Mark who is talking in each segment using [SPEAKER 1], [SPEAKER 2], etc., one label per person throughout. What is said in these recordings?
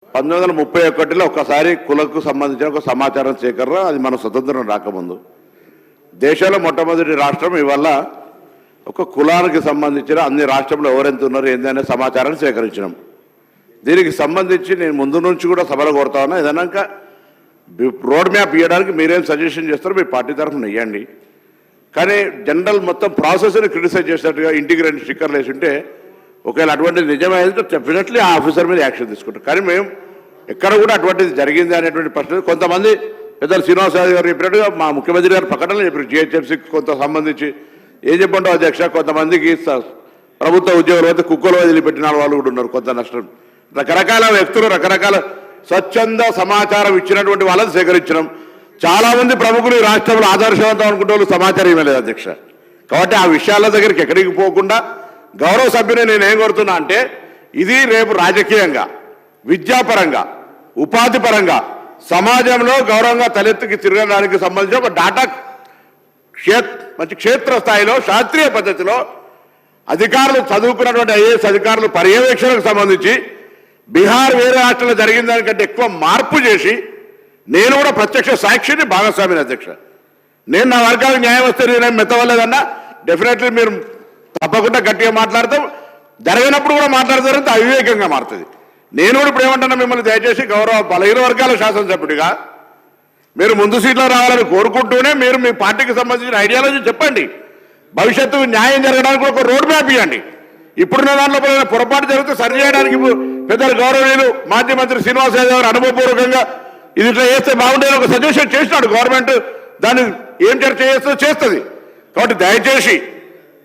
[SPEAKER 1] 1931లో ఒక్కసారి కులకు సంబంధించిన ఒక సమాచారం సేకరణ, అది మన స్వతంత్రం రాకముందు దేశంలో మొట్టమొదటి రాష్ట్రం. ఇవల్ల ఒక కులానికి సంబంధించిన అన్ని రాష్ట్రంలో ఎవరెంత ఉన్నారు ఏందనే సమాచారాన్ని సేకరించినాం. దీనికి సంబంధించి నేను ముందు నుంచి కూడా సభలో కోరుతా ఉన్నా, ఏదన్నా రోడ్ మ్యాప్ ఇవ్వడానికి మీరేం సజెషన్ చేస్తారో మీ పార్టీ తరఫున ఇవ్వండి. కానీ జనరల్ మొత్తం ప్రాసెస్ని క్రిటిసైజ్ చేసినట్టుగా ఇంటికి రెండు స్టిక్కర్లు వేసి ఉంటే ఒకవేళ అటువంటిది నిజమైతే డెఫినెట్లీ ఆ ఆఫీసర్ మీద యాక్షన్ తీసుకుంటాం. కానీ మేము ఎక్కడ కూడా అటువంటిది జరిగింది అనేటువంటి ప్రశ్న కొంతమంది పెద్దలు శ్రీనివాస గారు చెప్పినట్టుగా మా ముఖ్యమంత్రి గారు ప్రకటనలు చెప్పారు. జిహెచ్ఎంసీకి కొంత సంబంధించి ఏం చెప్పంటావు అధ్యక్ష, కొంతమందికి ప్రభుత్వ ఉద్యోగులు అయితే కుక్కలు వదిలిపెట్టిన వాళ్ళు కూడా ఉన్నారు. కొంత నష్టం, రకరకాల వ్యక్తులు రకరకాల స్వచ్ఛంద సమాచారం ఇచ్చినటువంటి వాళ్ళని సేకరించడం. చాలా మంది ప్రముఖులు ఈ రాష్ట్రంలో ఆదర్శవంతం అనుకుంటే వాళ్ళు సమాచారం ఇవ్వలేదు అధ్యక్ష. కాబట్టి ఆ విషయాల దగ్గరికి ఎక్కడికి పోకుండా గౌరవ సభ్యుని నేనేం కోరుతున్నా అంటే, ఇది రేపు రాజకీయంగా, విద్యాపరంగా, ఉపాధి పరంగా సమాజంలో గౌరవంగా తలెత్తుకి తిరగడానికి సంబంధించి ఒక డాటా మంచి క్షేత్ర స్థాయిలో శాస్త్రీయ పద్ధతిలో అధికారులు చదువుకున్నటువంటి ఐఏఎస్ అధికారులు పర్యవేక్షణకు సంబంధించి బీహార్ వేరే రాష్ట్రంలో జరిగిన దానికంటే ఎక్కువ మార్పు చేసి నేను కూడా ప్రత్యక్ష సాక్షిని భాగస్వామిని అధ్యక్ష. నేను నా వర్గానికి న్యాయం వస్తే నేనేం మెత్తవలేదన్నా డెఫినెట్లీ మీరు తప్పకుండా గట్టిగా మాట్లాడతాం. జరిగినప్పుడు కూడా మాట్లాడతారంటే అవివేకంగా మారుతుంది. నేను కూడా ఇప్పుడు ఏమంటున్నా, మిమ్మల్ని దయచేసి గౌరవ బలహీన వర్గాల శాసనసభ్యుడిగా మీరు ముందు సీట్లో రావాలని కోరుకుంటూనే మీరు మీ పార్టీకి సంబంధించిన ఐడియాలజీ చెప్పండి. భవిష్యత్తు న్యాయం జరగడానికి ఒక రోడ్ మ్యాప్ ఇవ్వండి. ఇప్పుడున్న దాంట్లో పొరపాటు జరిగితే సరి చేయడానికి పెద్దలు గౌరవనీయులు మాజీ మంత్రి శ్రీనివాస గారు అనుభవపూర్వకంగా ఇది ఇట్లా చేస్తే బాగుండేది ఒక సజెషన్ చేసినాడు. గవర్నమెంట్ దాన్ని ఏం చర్చ చేస్తుందో చేస్తుంది. కాబట్టి దయచేసి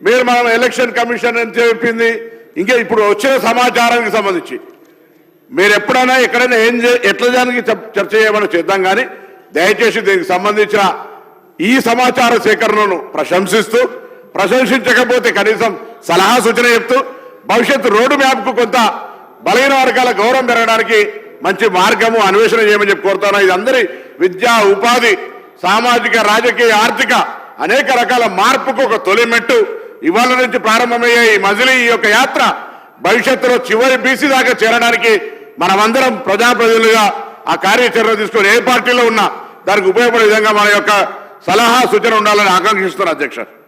[SPEAKER 1] మీరు మనం ఎలక్షన్ కమిషన్ అని చెప్పింది ఇంకా ఇప్పుడు వచ్చిన సమాచారానికి సంబంధించి మీరు ఎప్పుడైనా ఎక్కడైనా ఎట్లా దానికి చర్చ చేయమని చేద్దాం. కానీ దయచేసి దీనికి సంబంధించిన ఈ సమాచార సేకరణను ప్రశంసించకపోతే కనీసం సలహా సూచన చెప్తూ భవిష్యత్తు రోడ్డు మ్యాప్కు కొంత బలహీన వర్గాల గౌరవం పెరగడానికి మంచి మార్గము అన్వేషణ చేయమని చెప్పి కోరుతాను. ఇది అందరి విద్యా, ఉపాధి, సామాజిక, రాజకీయ, ఆర్థిక అనేక రకాల మార్పుకు ఒక తొలి మెట్టు. ఇవాళ నుంచి ప్రారంభమయ్యే ఈ మజిలీ, ఈ యొక్క యాత్ర భవిష్యత్తులో చివరి బీసీ దాకా చేరడానికి మనమందరం ప్రజాప్రతినిధులుగా ఆ కార్యాచరణ తీసుకొని ఏ పార్టీలో ఉన్నా దానికి ఉపయోగపడే విధంగా మన యొక్క సలహా సూచన ఉండాలని ఆకాంక్షిస్తున్నారు అధ్యక్ష.